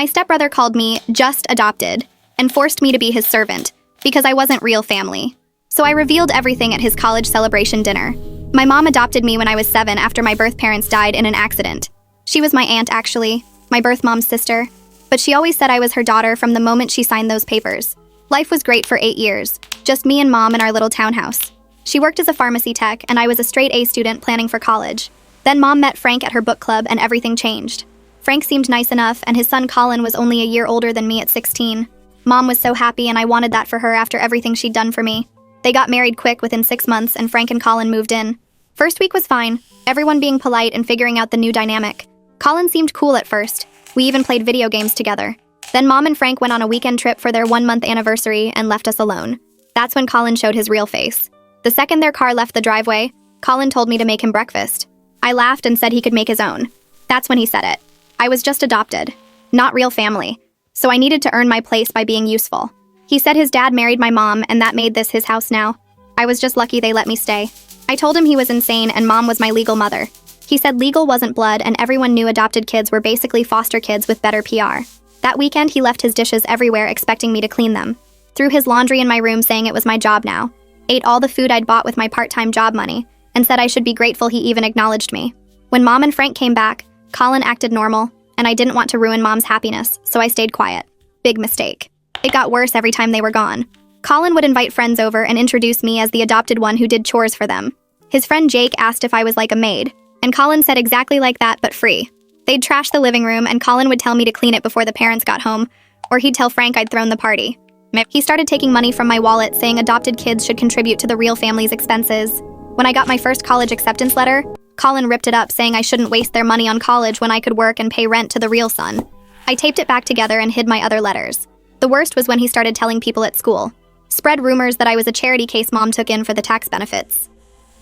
My stepbrother called me just adopted and forced me to be his servant because I wasn't real family. So I revealed everything at his college celebration dinner. My mom adopted me when I was 7 after my birth parents died in an accident. She was my aunt, actually, my birth mom's sister, but she always said I was her daughter from the moment she signed those papers. Life was great for 8 years, just me and mom in our little townhouse. She worked as a pharmacy tech, and I was a straight A student planning for college. Then mom met Frank at her book club, and everything changed. Frank seemed nice enough, and his son Colin was only a year older than me at 16. Mom was so happy, and I wanted that for her after everything she'd done for me. They got married quick within 6 months, and Frank and Colin moved in. First week was fine, everyone being polite and figuring out the new dynamic. Colin seemed cool at first. We even played video games together. Then mom and Frank went on a weekend trip for their 1-month anniversary and left us alone. That's when Colin showed his real face. The second their car left the driveway, Colin told me to make him breakfast. I laughed and said he could make his own. That's when he said it. I was just adopted, not real family, so I needed to earn my place by being useful. He said his dad married my mom and that made this his house now. I was just lucky they let me stay. I told him he was insane and mom was my legal mother. He said legal wasn't blood and everyone knew adopted kids were basically foster kids with better PR. That weekend he left his dishes everywhere expecting me to clean them. Threw his laundry in my room saying it was my job now. Ate all the food I'd bought with my part-time job money and said I should be grateful he even acknowledged me. When mom and Frank came back, Colin acted normal and I didn't want to ruin mom's happiness, so I stayed quiet. Big mistake. It got worse every time they were gone. Colin would invite friends over and introduce me as the adopted one who did chores for them. His friend Jake asked if I was like a maid, and Colin said exactly like that, but free. They'd trash the living room, and Colin would tell me to clean it before the parents got home, or he'd tell Frank I'd thrown the party. He started taking money from my wallet, saying adopted kids should contribute to the real family's expenses. When I got my first college acceptance letter, Colin ripped it up, saying I shouldn't waste their money on college when I could work and pay rent to the real son. I taped it back together and hid my other letters. The worst was when he started telling people at school. Spread rumors that I was a charity case mom took in for the tax benefits.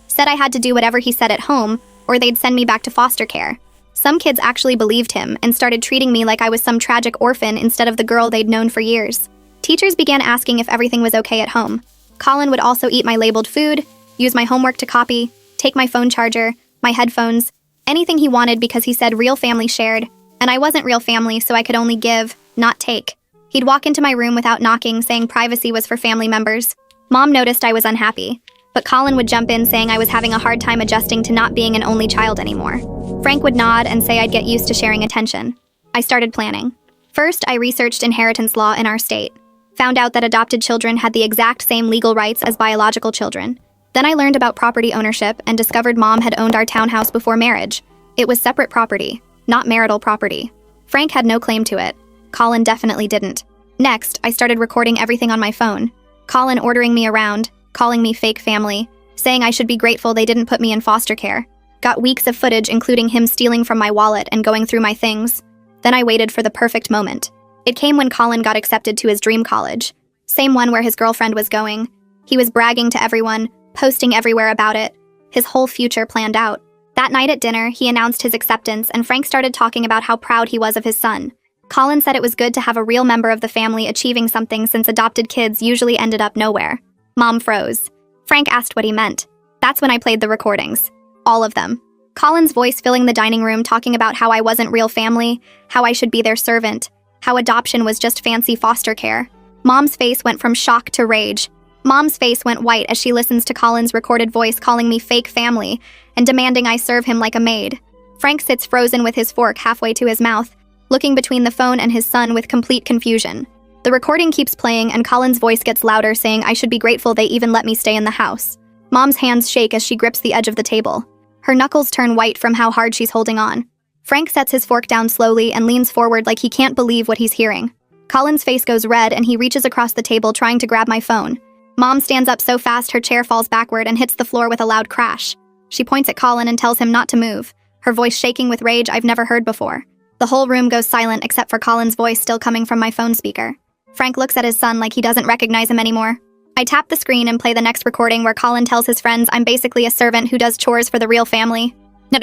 Said I had to do whatever he said at home, or they'd send me back to foster care. Some kids actually believed him and started treating me like I was some tragic orphan instead of the girl they'd known for years. Teachers began asking if everything was okay at home. Colin would also eat my labeled food, use my homework to copy, take my phone charger, my headphones, anything he wanted because he said real family shared, and I wasn't real family, so I could only give, not take. He'd walk into my room without knocking, saying privacy was for family members. Mom noticed I was unhappy, but Colin would jump in saying I was having a hard time adjusting to not being an only child anymore. Frank would nod and say I'd get used to sharing attention. I started planning. First, I researched inheritance law in our state. Found out that adopted children had the exact same legal rights as biological children. Then I learned about property ownership and discovered mom had owned our townhouse before marriage. It was separate property, not marital property. Frank had no claim to it. Colin definitely didn't. Next, I started recording everything on my phone. Colin ordering me around, calling me fake family, saying I should be grateful they didn't put me in foster care. Got weeks of footage including him stealing from my wallet and going through my things. Then I waited for the perfect moment. It came when Colin got accepted to his dream college. Same one where his girlfriend was going. He was bragging to everyone, posting everywhere about it. His whole future planned out. That night at dinner, he announced his acceptance and Frank started talking about how proud he was of his son. Colin said it was good to have a real member of the family achieving something since adopted kids usually ended up nowhere. Mom froze. Frank asked what he meant. That's when I played the recordings. All of them. Colin's voice filling the dining room talking about how I wasn't real family, how I should be their servant, how adoption was just fancy foster care. Mom's face went from shock to rage. Mom's face went white as she listens to Colin's recorded voice calling me fake family and demanding I serve him like a maid. Frank sits frozen with his fork halfway to his mouth, looking between the phone and his son with complete confusion. The recording keeps playing and Colin's voice gets louder saying I should be grateful they even let me stay in the house. Mom's hands shake as she grips the edge of the table. Her knuckles turn white from how hard she's holding on. Frank sets his fork down slowly and leans forward like he can't believe what he's hearing. Colin's face goes red and he reaches across the table trying to grab my phone. Mom stands up so fast her chair falls backward and hits the floor with a loud crash. She points at Colin and tells him not to move, her voice shaking with rage I've never heard before. The whole room goes silent except for Colin's voice still coming from my phone speaker. Frank looks at his son like he doesn't recognize him anymore. I tap the screen and play the next recording where Colin tells his friends I'm basically a servant who does chores for the real family.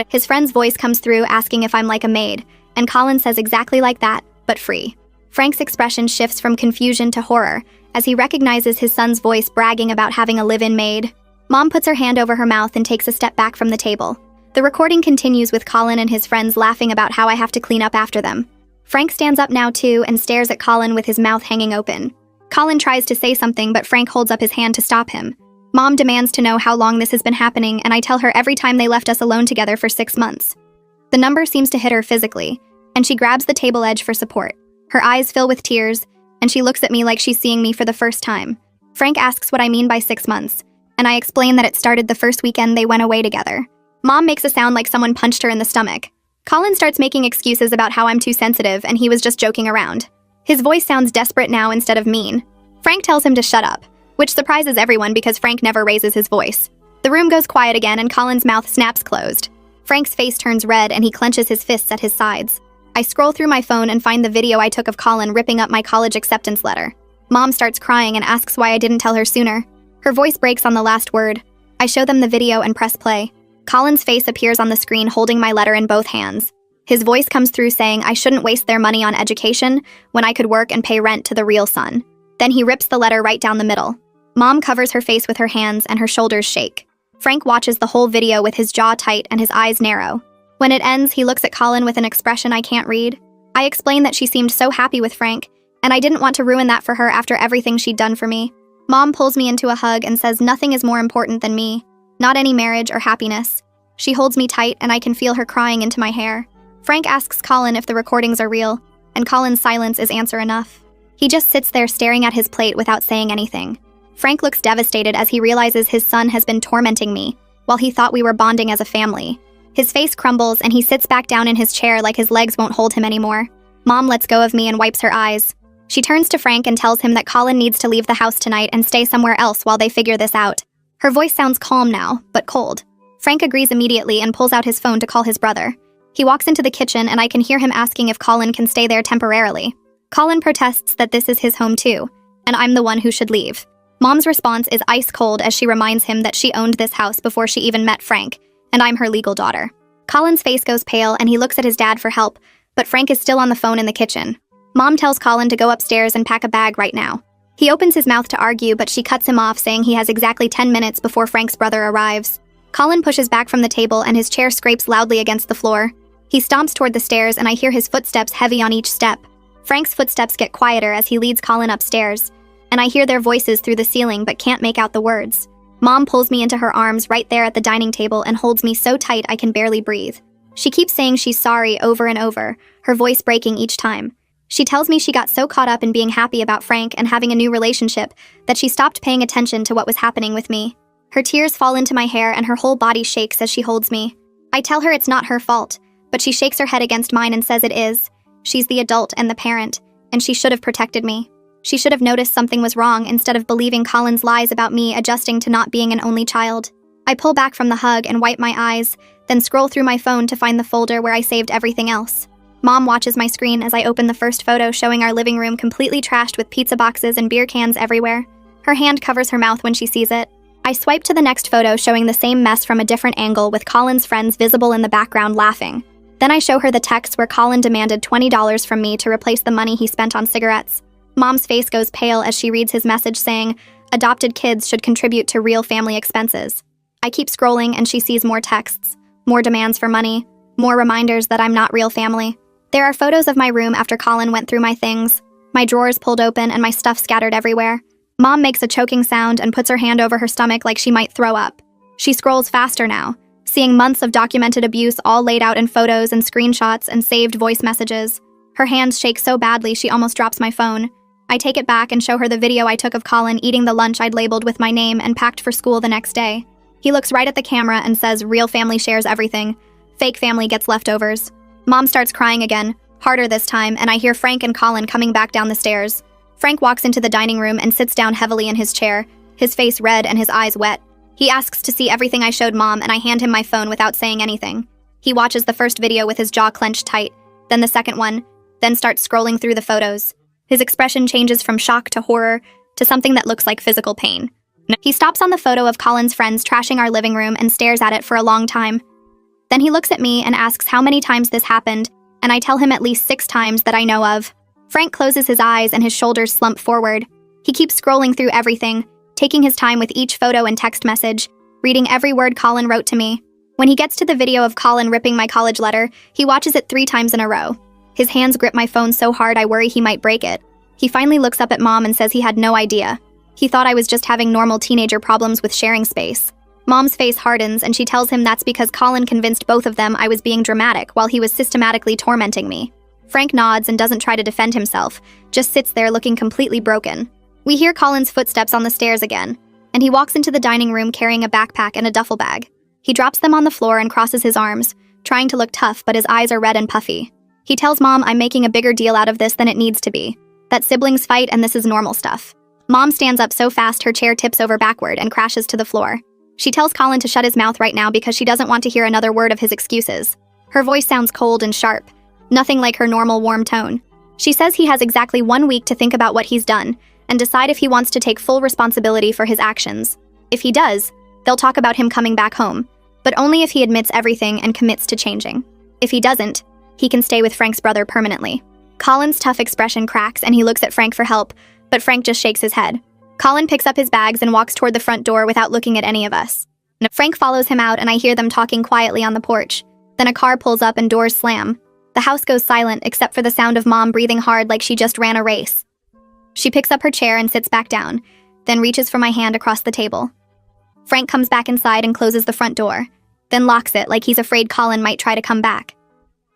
His friend's voice comes through asking if I'm like a maid, and Colin says exactly like that, but free. Frank's expression shifts from confusion to horror as he recognizes his son's voice bragging about having a live-in maid. Mom puts her hand over her mouth and takes a step back from the table. The recording continues with Colin and his friends laughing about how I have to clean up after them. Frank stands up now too and stares at Colin with his mouth hanging open. Colin tries to say something, but Frank holds up his hand to stop him. Mom demands to know how long this has been happening, and I tell her every time they left us alone together for 6 months. The number seems to hit her physically, and she grabs the table edge for support. Her eyes fill with tears, and she looks at me like she's seeing me for the first time. Frank asks what I mean by 6 months, and I explain that it started the first weekend they went away together. Mom makes a sound like someone punched her in the stomach. Colin starts making excuses about how I'm too sensitive and he was just joking around. His voice sounds desperate now instead of mean. Frank tells him to shut up, which surprises everyone because Frank never raises his voice. The room goes quiet again and Colin's mouth snaps closed. Frank's face turns red and he clenches his fists at his sides. I scroll through my phone and find the video I took of Colin ripping up my college acceptance letter. Mom starts crying and asks why I didn't tell her sooner. Her voice breaks on the last word. I show them the video and press play. Colin's face appears on the screen holding my letter in both hands. His voice comes through saying I shouldn't waste their money on education when I could work and pay rent to the real son. Then he rips the letter right down the middle. Mom covers her face with her hands and her shoulders shake. Frank watches the whole video with his jaw tight and his eyes narrow. When it ends, he looks at Colin with an expression I can't read. I explain that she seemed so happy with Frank, and I didn't want to ruin that for her after everything she'd done for me. Mom pulls me into a hug and says nothing is more important than me, not any marriage or happiness. She holds me tight and I can feel her crying into my hair. Frank asks Colin if the recordings are real, and Colin's silence is answer enough. He just sits there staring at his plate without saying anything. Frank looks devastated as he realizes his son has been tormenting me, while he thought we were bonding as a family. His face crumbles and he sits back down in his chair like his legs won't hold him anymore. Mom lets go of me and wipes her eyes. She turns to Frank and tells him that Colin needs to leave the house tonight and stay somewhere else while they figure this out. Her voice sounds calm now, but cold. Frank agrees immediately and pulls out his phone to call his brother. He walks into the kitchen and I can hear him asking if Colin can stay there temporarily. Colin protests that this is his home too, and I'm the one who should leave. Mom's response is ice cold as she reminds him that she owned this house before she even met Frank, and I'm her legal daughter. Colin's face goes pale and he looks at his dad for help, but Frank is still on the phone in the kitchen. Mom tells Colin to go upstairs and pack a bag right now. He opens his mouth to argue, but she cuts him off, saying he has exactly 10 minutes before Frank's brother arrives. Colin pushes back from the table and his chair scrapes loudly against the floor. He stomps toward the stairs and I hear his footsteps heavy on each step. Frank's footsteps get quieter as he leads Colin upstairs, and I hear their voices through the ceiling but can't make out the words. Mom pulls me into her arms right there at the dining table and holds me so tight I can barely breathe. She keeps saying she's sorry over and over, her voice breaking each time. She tells me she got so caught up in being happy about Frank and having a new relationship that she stopped paying attention to what was happening with me. Her tears fall into my hair and her whole body shakes as she holds me. I tell her it's not her fault, but she shakes her head against mine and says it is. She's the adult and the parent, and she should have protected me. She should have noticed something was wrong instead of believing Colin's lies about me adjusting to not being an only child. I pull back from the hug and wipe my eyes, then scroll through my phone to find the folder where I saved everything else. Mom watches my screen as I open the first photo showing our living room completely trashed with pizza boxes and beer cans everywhere. Her hand covers her mouth when she sees it. I swipe to the next photo showing the same mess from a different angle with Colin's friends visible in the background laughing. Then I show her the text where Colin demanded $20 from me to replace the money he spent on cigarettes. Mom's face goes pale as she reads his message saying, adopted kids should contribute to real family expenses. I keep scrolling and she sees more texts, more demands for money, more reminders that I'm not real family. There are photos of my room after Colin went through my things, my drawers pulled open and my stuff scattered everywhere. Mom makes a choking sound and puts her hand over her stomach like she might throw up. She scrolls faster now, seeing months of documented abuse all laid out in photos and screenshots and saved voice messages. Her hands shake so badly she almost drops my phone. I take it back and show her the video I took of Colin eating the lunch I'd labeled with my name and packed for school the next day. He looks right at the camera and says real family shares everything. Fake family gets leftovers. Mom starts crying again, harder this time, and I hear Frank and Colin coming back down the stairs. Frank walks into the dining room and sits down heavily in his chair, his face red and his eyes wet. He asks to see everything I showed Mom and I hand him my phone without saying anything. He watches the first video with his jaw clenched tight, then the second one, then starts scrolling through the photos. His expression changes from shock to horror to something that looks like physical pain. He stops on the photo of Colin's friends trashing our living room and stares at it for a long time. Then he looks at me and asks how many times this happened, and I tell him at least 6 times that I know of. Frank closes his eyes and his shoulders slump forward. He keeps scrolling through everything, taking his time with each photo and text message, reading every word Colin wrote to me. When he gets to the video of Colin ripping my college letter, he watches it 3 times in a row. His hands grip my phone so hard I worry he might break it. He finally looks up at Mom and says he had no idea. He thought I was just having normal teenager problems with sharing space. Mom's face hardens and she tells him that's because Colin convinced both of them I was being dramatic while he was systematically tormenting me. Frank nods and doesn't try to defend himself, just sits there looking completely broken. We hear Colin's footsteps on the stairs again, and he walks into the dining room carrying a backpack and a duffel bag. He drops them on the floor and crosses his arms, trying to look tough, but his eyes are red and puffy. He tells Mom I'm making a bigger deal out of this than it needs to be, that siblings fight and this is normal stuff. Mom stands up so fast her chair tips over backward and crashes to the floor. She tells Colin to shut his mouth right now because she doesn't want to hear another word of his excuses. Her voice sounds cold and sharp, nothing like her normal warm tone. She says he has exactly 1 week to think about what he's done and decide if he wants to take full responsibility for his actions. If he does, they'll talk about him coming back home, but only if he admits everything and commits to changing. If he doesn't, he can stay with Frank's brother permanently. Colin's tough expression cracks and he looks at Frank for help, but Frank just shakes his head. Colin picks up his bags and walks toward the front door without looking at any of us. Frank follows him out and I hear them talking quietly on the porch. Then a car pulls up and doors slam. The house goes silent except for the sound of Mom breathing hard like she just ran a race. She picks up her chair and sits back down, then reaches for my hand across the table. Frank comes back inside and closes the front door, then locks it like he's afraid Colin might try to come back.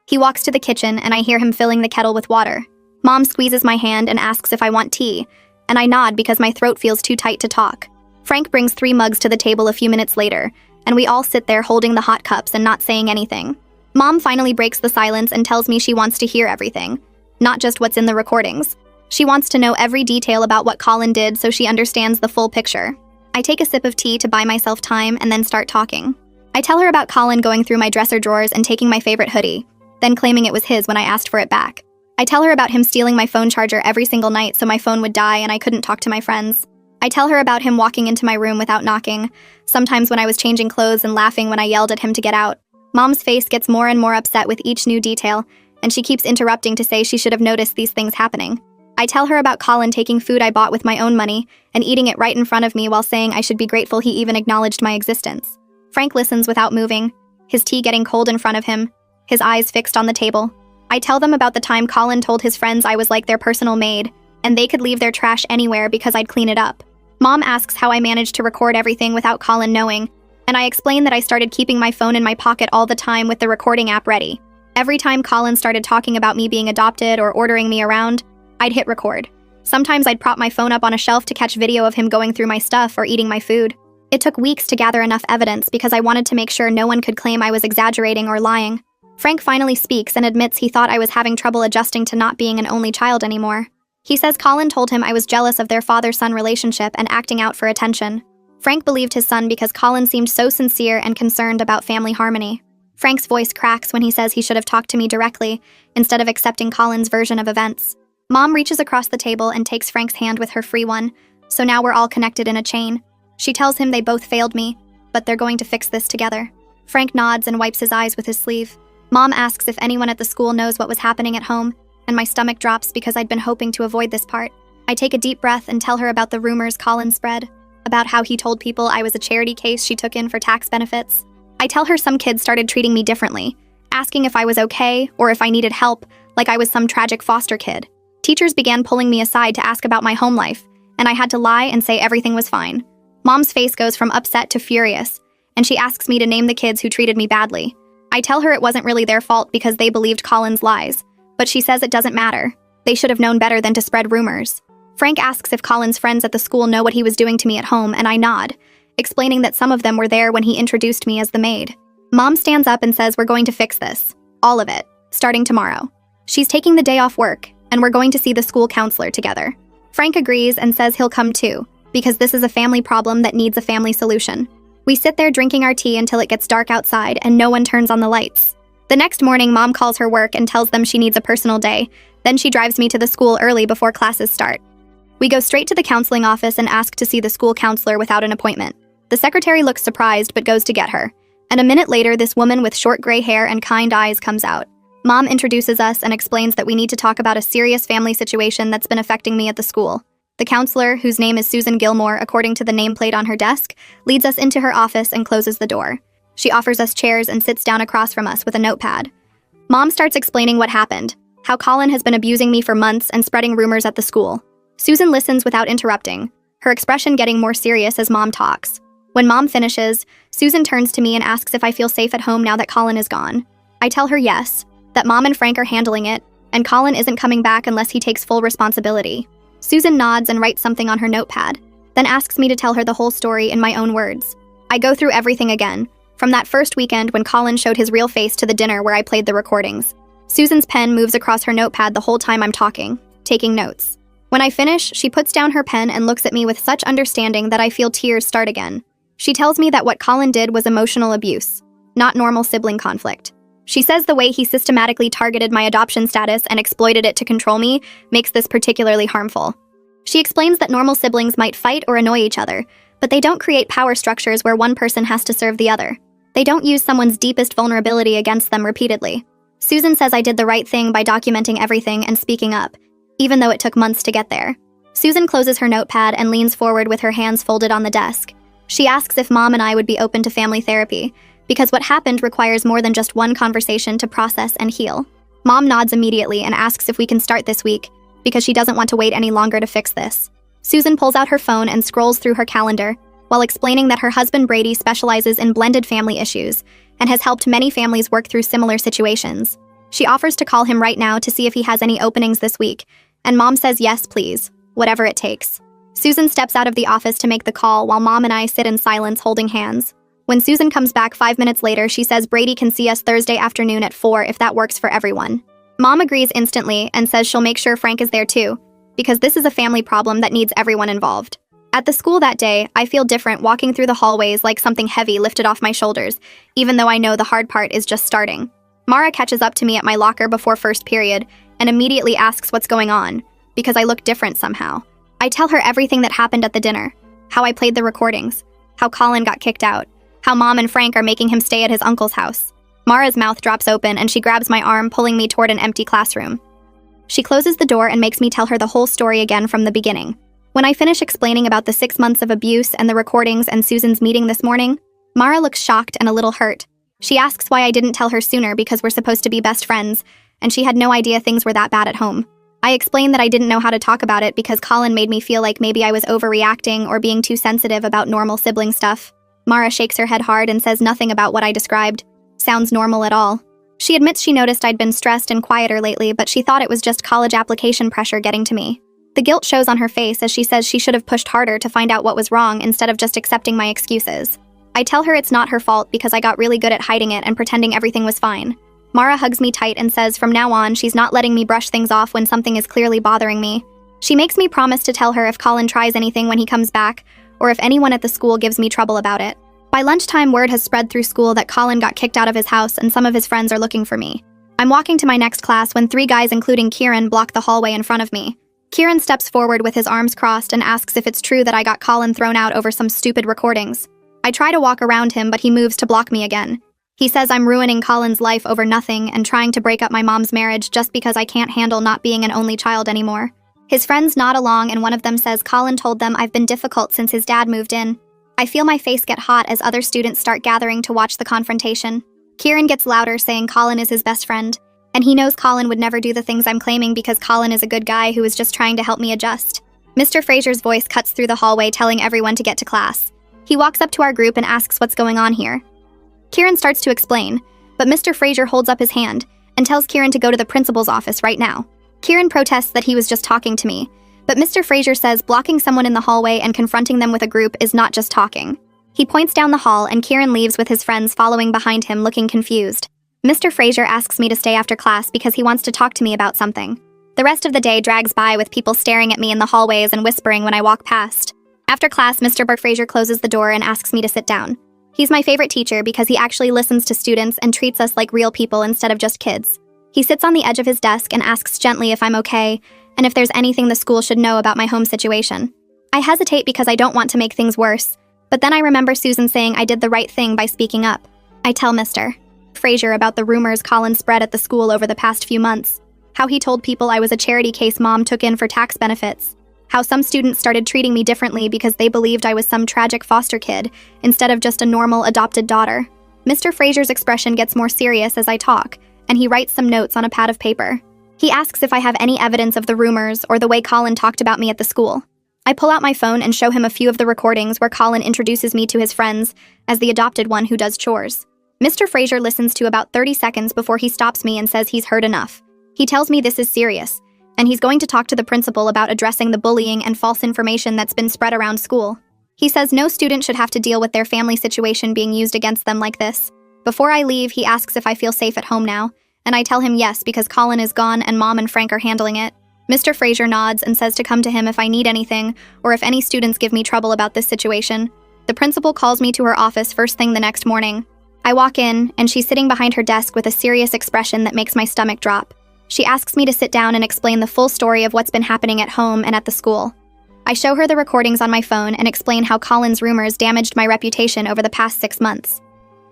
He walks to the kitchen and I hear him filling the kettle with water. Mom squeezes my hand and asks if I want tea, and I nod because my throat feels too tight to talk. Frank brings 3 mugs to the table a few minutes later, and we all sit there holding the hot cups and not saying anything. Mom finally breaks the silence and tells me she wants to hear everything, not just what's in the recordings. She wants to know every detail about what Colin did so she understands the full picture. I take a sip of tea to buy myself time and then start talking. I tell her about Colin going through my dresser drawers and taking my favorite hoodie, then claiming it was his when I asked for it back. I tell her about him stealing my phone charger every single night so my phone would die and I couldn't talk to my friends. I tell her about him walking into my room without knocking, sometimes when I was changing clothes and laughing when I yelled at him to get out. Mom's face gets more and more upset with each new detail, and she keeps interrupting to say she should have noticed these things happening. I tell her about Colin taking food I bought with my own money and eating it right in front of me while saying I should be grateful he even acknowledged my existence. Frank listens without moving, his tea getting cold in front of him, his eyes fixed on the table. I tell them about the time Colin told his friends I was like their personal maid, and they could leave their trash anywhere because I'd clean it up. Mom asks how I managed to record everything without Colin knowing, and I explain that I started keeping my phone in my pocket all the time with the recording app ready. Every time Colin started talking about me being adopted or ordering me around, I'd hit record. Sometimes I'd prop my phone up on a shelf to catch video of him going through my stuff or eating my food. It took weeks to gather enough evidence because I wanted to make sure no one could claim I was exaggerating or lying. Frank finally speaks and admits he thought I was having trouble adjusting to not being an only child anymore. He says Colin told him I was jealous of their father-son relationship and acting out for attention. Frank believed his son because Colin seemed so sincere and concerned about family harmony. Frank's voice cracks when he says he should have talked to me directly instead of accepting Colin's version of events. Mom reaches across the table and takes Frank's hand with her free one, so now we're all connected in a chain. She tells him they both failed me, but they're going to fix this together. Frank nods and wipes his eyes with his sleeve. Mom asks if anyone at the school knows what was happening at home, and my stomach drops because I'd been hoping to avoid this part. I take a deep breath and tell her about the rumors Colin spread, about how he told people I was a charity case she took in for tax benefits. I tell her some kids started treating me differently, asking if I was okay or if I needed help, like I was some tragic foster kid. Teachers began pulling me aside to ask about my home life, and I had to lie and say everything was fine. Mom's face goes from upset to furious, and she asks me to name the kids who treated me badly. I tell her it wasn't really their fault because they believed Colin's lies, but she says it doesn't matter. They should have known better than to spread rumors. Frank asks if Colin's friends at the school know what he was doing to me at home, and I nod, explaining that some of them were there when he introduced me as the maid. Mom stands up and says we're going to fix this. All of it. Starting tomorrow. She's taking the day off work, and we're going to see the school counselor together. Frank agrees and says he'll come too, because this is a family problem that needs a family solution. We sit there drinking our tea until it gets dark outside and no one turns on the lights. The next morning, Mom calls her work and tells them she needs a personal day. Then she drives me to the school early before classes start. We go straight to the counseling office and ask to see the school counselor without an appointment. The secretary looks surprised but goes to get her. And a minute later, this woman with short gray hair and kind eyes comes out. Mom introduces us and explains that we need to talk about a serious family situation that's been affecting me at the school. The counselor, whose name is Susan Gilmore according to the nameplate on her desk, leads us into her office and closes the door. She offers us chairs and sits down across from us with a notepad. Mom starts explaining what happened, how Colin has been abusing me for months and spreading rumors at the school. Susan listens without interrupting, her expression getting more serious as Mom talks. When Mom finishes, Susan turns to me and asks if I feel safe at home now that Colin is gone. I tell her yes, that Mom and Frank are handling it, and Colin isn't coming back unless he takes full responsibility. Susan nods and writes something on her notepad, then asks me to tell her the whole story in my own words. I go through everything again, from that first weekend when Colin showed his real face to the dinner where I played the recordings. Susan's pen moves across her notepad the whole time I'm talking, taking notes. When I finish, she puts down her pen and looks at me with such understanding that I feel tears start again. She tells me that what Colin did was emotional abuse, not normal sibling conflict. She says the way he systematically targeted my adoption status and exploited it to control me makes this particularly harmful. She explains that normal siblings might fight or annoy each other, but they don't create power structures where one person has to serve the other. They don't use someone's deepest vulnerability against them repeatedly. Susan says I did the right thing by documenting everything and speaking up, even though it took months to get there. Susan closes her notepad and leans forward with her hands folded on the desk. She asks if Mom and I would be open to family therapy, because what happened requires more than just one conversation to process and heal. Mom nods immediately and asks if we can start this week, because she doesn't want to wait any longer to fix this. Susan pulls out her phone and scrolls through her calendar, while explaining that her husband Brady specializes in blended family issues and has helped many families work through similar situations. She offers to call him right now to see if he has any openings this week, and Mom says yes, please, whatever it takes. Susan steps out of the office to make the call while Mom and I sit in silence holding hands. When Susan comes back 5 minutes later, she says Brady can see us Thursday afternoon at 4 if that works for everyone. Mom agrees instantly and says she'll make sure Frank is there too, because this is a family problem that needs everyone involved. At the school that day, I feel different walking through the hallways like something heavy lifted off my shoulders, even though I know the hard part is just starting. Mara catches up to me at my locker before first period and immediately asks what's going on, because I look different somehow. I tell her everything that happened at the dinner, how I played the recordings, how Colin got kicked out, how Mom and Frank are making him stay at his uncle's house. Mara's mouth drops open and she grabs my arm, pulling me toward an empty classroom. She closes the door and makes me tell her the whole story again from the beginning. When I finish explaining about the 6 months of abuse and the recordings and Susan's meeting this morning, Mara looks shocked and a little hurt. She asks why I didn't tell her sooner because we're supposed to be best friends, and she had no idea things were that bad at home. I explain that I didn't know how to talk about it because Colin made me feel like maybe I was overreacting or being too sensitive about normal sibling stuff. Mara shakes her head hard and says nothing about what I described sounds normal at all. She admits she noticed I'd been stressed and quieter lately, but she thought it was just college application pressure getting to me. The guilt shows on her face as she says she should have pushed harder to find out what was wrong instead of just accepting my excuses. I tell her it's not her fault because I got really good at hiding it and pretending everything was fine. Mara hugs me tight and says from now on she's not letting me brush things off when something is clearly bothering me. She makes me promise to tell her if Colin tries anything when he comes back, or if anyone at the school gives me trouble about it. By lunchtime, word has spread through school that Colin got kicked out of his house and some of his friends are looking for me. I'm walking to my next class when 3 guys including Kieran block the hallway in front of me. Kieran steps forward with his arms crossed and asks if it's true that I got Colin thrown out over some stupid recordings. I try to walk around him, but he moves to block me again. He says I'm ruining Colin's life over nothing and trying to break up my mom's marriage just because I can't handle not being an only child anymore. His friends nod along and one of them says Colin told them I've been difficult since his dad moved in. I feel my face get hot as other students start gathering to watch the confrontation. Kieran gets louder saying Colin is his best friend, and he knows Colin would never do the things I'm claiming because Colin is a good guy who is just trying to help me adjust. Mr. Fraser's voice cuts through the hallway telling everyone to get to class. He walks up to our group and asks what's going on here. Kieran starts to explain, but Mr. Fraser holds up his hand and tells Kieran to go to the principal's office right now. Kieran protests that he was just talking to me, but Mr. Fraser says blocking someone in the hallway and confronting them with a group is not just talking. He points down the hall and Kieran leaves with his friends following behind him looking confused. Mr. Fraser asks me to stay after class because he wants to talk to me about something. The rest of the day drags by with people staring at me in the hallways and whispering when I walk past. After class, Mr. Fraser closes the door and asks me to sit down. He's my favorite teacher because he actually listens to students and treats us like real people instead of just kids. He sits on the edge of his desk and asks gently if I'm okay and if there's anything the school should know about my home situation. I hesitate because I don't want to make things worse, but then I remember Susan saying I did the right thing by speaking up. I tell Mr. Fraser about the rumors Colin spread at the school over the past few months, how he told people I was a charity case Mom took in for tax benefits, how some students started treating me differently because they believed I was some tragic foster kid instead of just a normal adopted daughter. Mr. Fraser's expression gets more serious as I talk, and he writes some notes on a pad of paper. He asks if I have any evidence of the rumors or the way Colin talked about me at the school. I pull out my phone and show him a few of the recordings where Colin introduces me to his friends as the adopted one who does chores. Mr. Fraser listens to about 30 seconds before he stops me and says he's heard enough. He tells me this is serious, and he's going to talk to the principal about addressing the bullying and false information that's been spread around school. He says no student should have to deal with their family situation being used against them like this. Before I leave, he asks if I feel safe at home now, and I tell him yes because Colin is gone and Mom and Frank are handling it. Mr. Fraser nods and says to come to him if I need anything or if any students give me trouble about this situation. The principal calls me to her office first thing the next morning. I walk in, and she's sitting behind her desk with a serious expression that makes my stomach drop. She asks me to sit down and explain the full story of what's been happening at home and at the school. I show her the recordings on my phone and explain how Colin's rumors damaged my reputation over the past 6 months.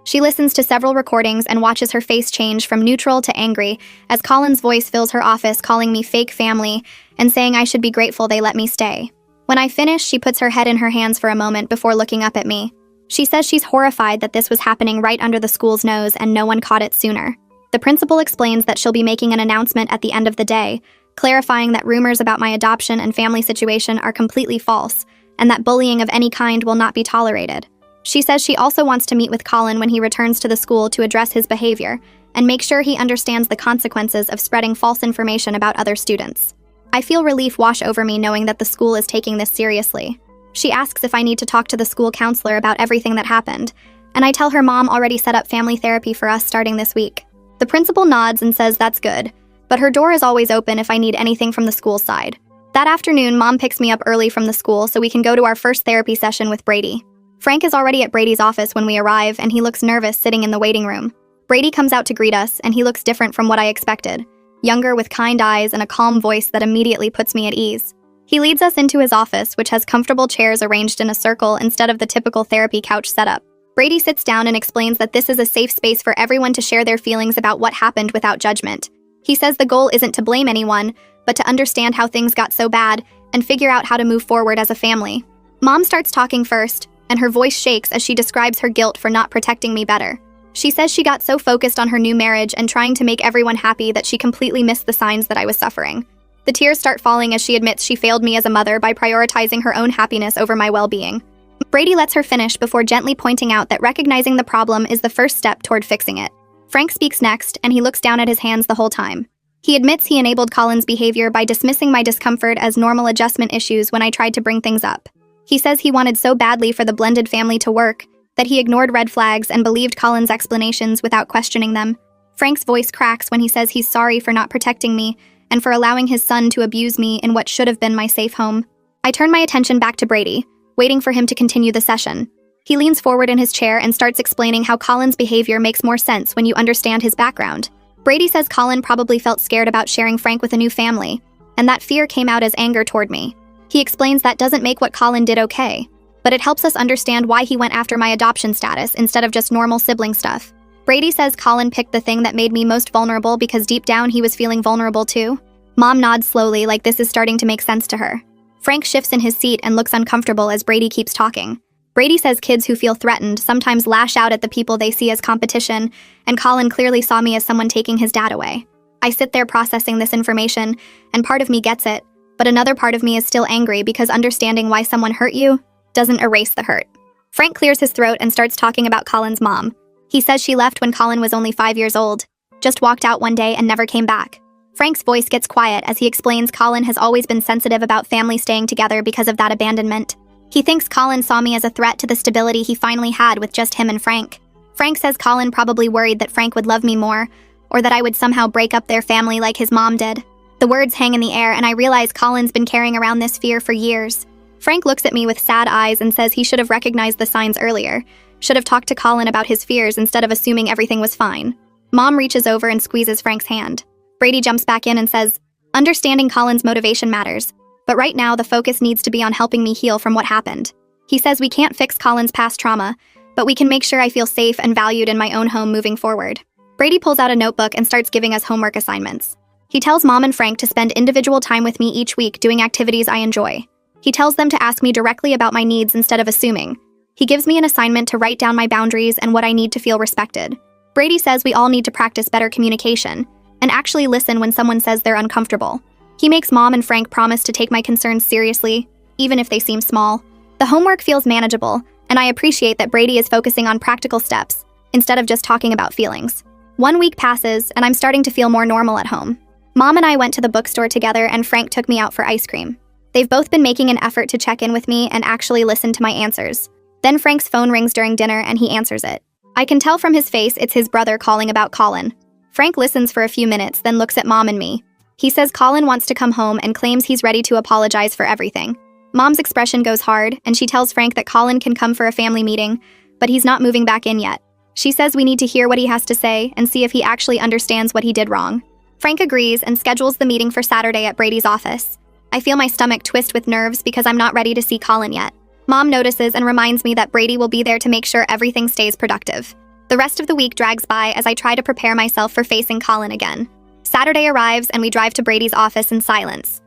She listens to several recordings and watches her face change from neutral to angry as Colin's voice fills her office calling me fake family and saying I should be grateful they let me stay. When I finish, she puts her head in her hands for a moment before looking up at me. She says she's horrified that this was happening right under the school's nose and no one caught it sooner. The principal explains that she'll be making an announcement at the end of the day, clarifying that rumors about my adoption and family situation are completely false and that bullying of any kind will not be tolerated. She says she also wants to meet with Colin when he returns to the school to address his behavior and make sure he understands the consequences of spreading false information about other students. I feel relief wash over me knowing that the school is taking this seriously. She asks if I need to talk to the school counselor about everything that happened, and I tell her Mom already set up family therapy for us starting this week. The principal nods and says that's good, but her door is always open if I need anything from the school side. That afternoon, Mom picks me up early from the school so we can go to our first therapy session with Brady. Frank is already at Brady's office when we arrive, and he looks nervous sitting in the waiting room. Brady comes out to greet us, and he looks different from what I expected. Younger with kind eyes and a calm voice that immediately puts me at ease. He leads us into his office, which has comfortable chairs arranged in a circle instead of the typical therapy couch setup. Brady sits down and explains that this is a safe space for everyone to share their feelings about what happened without judgment. He says the goal isn't to blame anyone, but to understand how things got so bad and figure out how to move forward as a family. Mom starts talking first, and her voice shakes as she describes her guilt for not protecting me better. She says she got so focused on her new marriage and trying to make everyone happy that she completely missed the signs that I was suffering. The tears start falling as she admits she failed me as a mother by prioritizing her own happiness over my well-being. Brady lets her finish before gently pointing out that recognizing the problem is the first step toward fixing it. Frank speaks next, and he looks down at his hands the whole time. He admits he enabled Colin's behavior by dismissing my discomfort as normal adjustment issues when I tried to bring things up. He says he wanted so badly for the blended family to work that he ignored red flags and believed Colin's explanations without questioning them. Frank's voice cracks when he says he's sorry for not protecting me and for allowing his son to abuse me in what should have been my safe home. I turn my attention back to Brady, waiting for him to continue the session. He leans forward in his chair and starts explaining how Colin's behavior makes more sense when you understand his background. Brady says Colin probably felt scared about sharing Frank with a new family, and that fear came out as anger toward me. He explains that doesn't make what Colin did okay, but it helps us understand why he went after my adoption status instead of just normal sibling stuff. Brady says Colin picked the thing that made me most vulnerable because deep down he was feeling vulnerable too. Mom nods slowly like this is starting to make sense to her. Frank shifts in his seat and looks uncomfortable as Brady keeps talking. Brady says kids who feel threatened sometimes lash out at the people they see as competition, and Colin clearly saw me as someone taking his dad away. I sit there processing this information, and part of me gets it, but another part of me is still angry because understanding why someone hurt you doesn't erase the hurt. Frank clears his throat and starts talking about Colin's mom. He says she left when Colin was only 5 years old, just walked out one day and never came back. Frank's voice gets quiet as he explains Colin has always been sensitive about family staying together because of that abandonment. He thinks Colin saw me as a threat to the stability he finally had with just him and Frank. Frank says Colin probably worried that Frank would love me more, or that I would somehow break up their family like his mom did. The words hang in the air, and I realize Colin's been carrying around this fear for years. Frank looks at me with sad eyes and says he should have recognized the signs earlier, should have talked to Colin about his fears instead of assuming everything was fine. Mom reaches over and squeezes Frank's hand. Brady jumps back in and says, understanding Colin's motivation matters, but right now the focus needs to be on helping me heal from what happened. He says we can't fix Colin's past trauma, but we can make sure I feel safe and valued in my own home moving forward. Brady pulls out a notebook and starts giving us homework assignments. He tells Mom and Frank to spend individual time with me each week doing activities I enjoy. He tells them to ask me directly about my needs instead of assuming. He gives me an assignment to write down my boundaries and what I need to feel respected. Brady says we all need to practice better communication, and actually listen when someone says they're uncomfortable. He makes Mom and Frank promise to take my concerns seriously, even if they seem small. The homework feels manageable, and I appreciate that Brady is focusing on practical steps, instead of just talking about feelings. 1 week passes, and I'm starting to feel more normal at home. Mom and I went to the bookstore together, and Frank took me out for ice cream. They've both been making an effort to check in with me and actually listen to my answers. Then Frank's phone rings during dinner, and he answers it. I can tell from his face it's his brother calling about Colin. Frank listens for a few minutes, then looks at Mom and me. He says Colin wants to come home and claims he's ready to apologize for everything. Mom's expression goes hard, and she tells Frank that Colin can come for a family meeting, but he's not moving back in yet. She says we need to hear what he has to say and see if he actually understands what he did wrong. Frank agrees and schedules the meeting for Saturday at Brady's office. I feel my stomach twist with nerves because I'm not ready to see Colin yet. Mom notices and reminds me that Brady will be there to make sure everything stays productive. The rest of the week drags by as I try to prepare myself for facing Colin again. Saturday arrives and we drive to Brady's office in silence.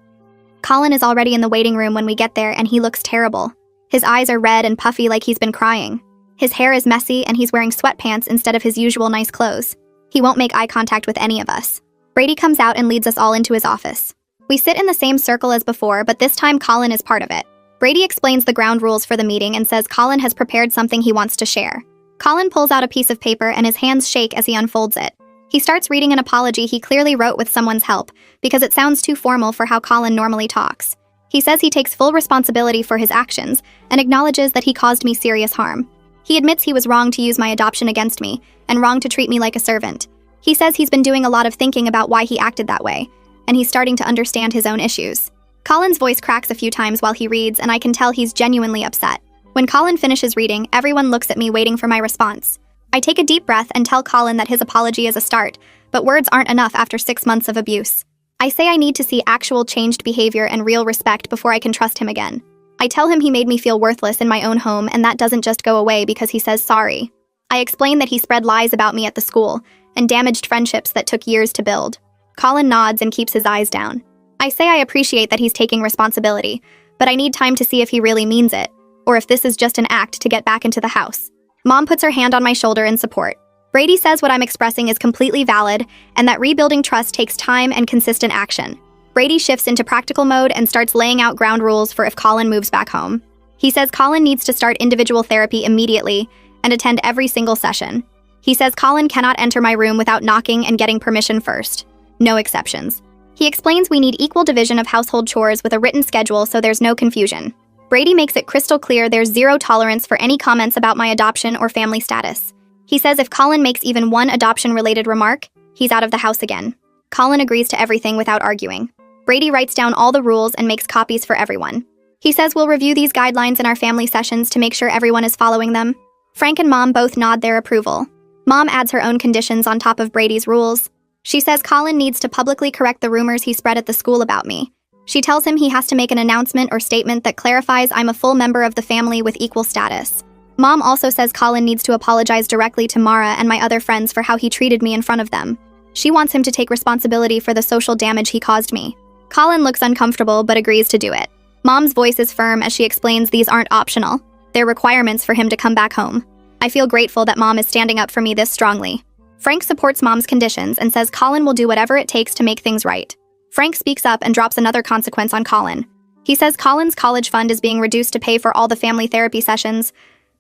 Colin is already in the waiting room when we get there, and he looks terrible. His eyes are red and puffy like he's been crying. His hair is messy and he's wearing sweatpants instead of his usual nice clothes. He won't make eye contact with any of us. Brady comes out and leads us all into his office. We sit in the same circle as before, but this time Colin is part of it. Brady explains the ground rules for the meeting and says Colin has prepared something he wants to share. Colin pulls out a piece of paper and his hands shake as he unfolds it. He starts reading an apology he clearly wrote with someone's help, because it sounds too formal for how Colin normally talks. He says he takes full responsibility for his actions and acknowledges that he caused me serious harm. He admits he was wrong to use my adoption against me and wrong to treat me like a servant. He says he's been doing a lot of thinking about why he acted that way, and he's starting to understand his own issues. Colin's voice cracks a few times while he reads, and I can tell he's genuinely upset. When Colin finishes reading, everyone looks at me waiting for my response. I take a deep breath and tell Colin that his apology is a start, but words aren't enough after 6 months of abuse. I say I need to see actual changed behavior and real respect before I can trust him again. I tell him he made me feel worthless in my own home, and that doesn't just go away because he says sorry. I explain that he spread lies about me at the school and damaged friendships that took years to build. Colin nods and keeps his eyes down. I say I appreciate that he's taking responsibility, but I need time to see if he really means it, or if this is just an act to get back into the house. Mom puts her hand on my shoulder in support. Brady says what I'm expressing is completely valid and that rebuilding trust takes time and consistent action. Brady shifts into practical mode and starts laying out ground rules for if Colin moves back home. He says Colin needs to start individual therapy immediately and attend every single session. He says Colin cannot enter my room without knocking and getting permission first. No exceptions. He explains we need equal division of household chores with a written schedule so there's no confusion. Brady makes it crystal clear there's zero tolerance for any comments about my adoption or family status. He says if Colin makes even one adoption-related remark, he's out of the house again. Colin agrees to everything without arguing. Brady writes down all the rules and makes copies for everyone. He says we'll review these guidelines in our family sessions to make sure everyone is following them. Frank and Mom both nod their approval. Mom adds her own conditions on top of Brady's rules. She says Colin needs to publicly correct the rumors he spread at the school about me. She tells him he has to make an announcement or statement that clarifies I'm a full member of the family with equal status. Mom also says Colin needs to apologize directly to Mara and my other friends for how he treated me in front of them. She wants him to take responsibility for the social damage he caused me. Colin looks uncomfortable but agrees to do it. Mom's voice is firm as she explains these aren't optional. They're requirements for him to come back home. I feel grateful that Mom is standing up for me this strongly. Frank supports Mom's conditions and says Colin will do whatever it takes to make things right. Frank speaks up and drops another consequence on Colin. He says Colin's college fund is being reduced to pay for all the family therapy sessions.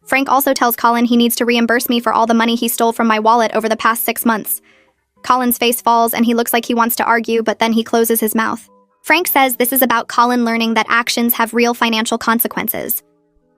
Frank also tells Colin he needs to reimburse me for all the money he stole from my wallet over the past 6 months. Colin's face falls and he looks like he wants to argue, but then he closes his mouth. Frank says this is about Colin learning that actions have real financial consequences.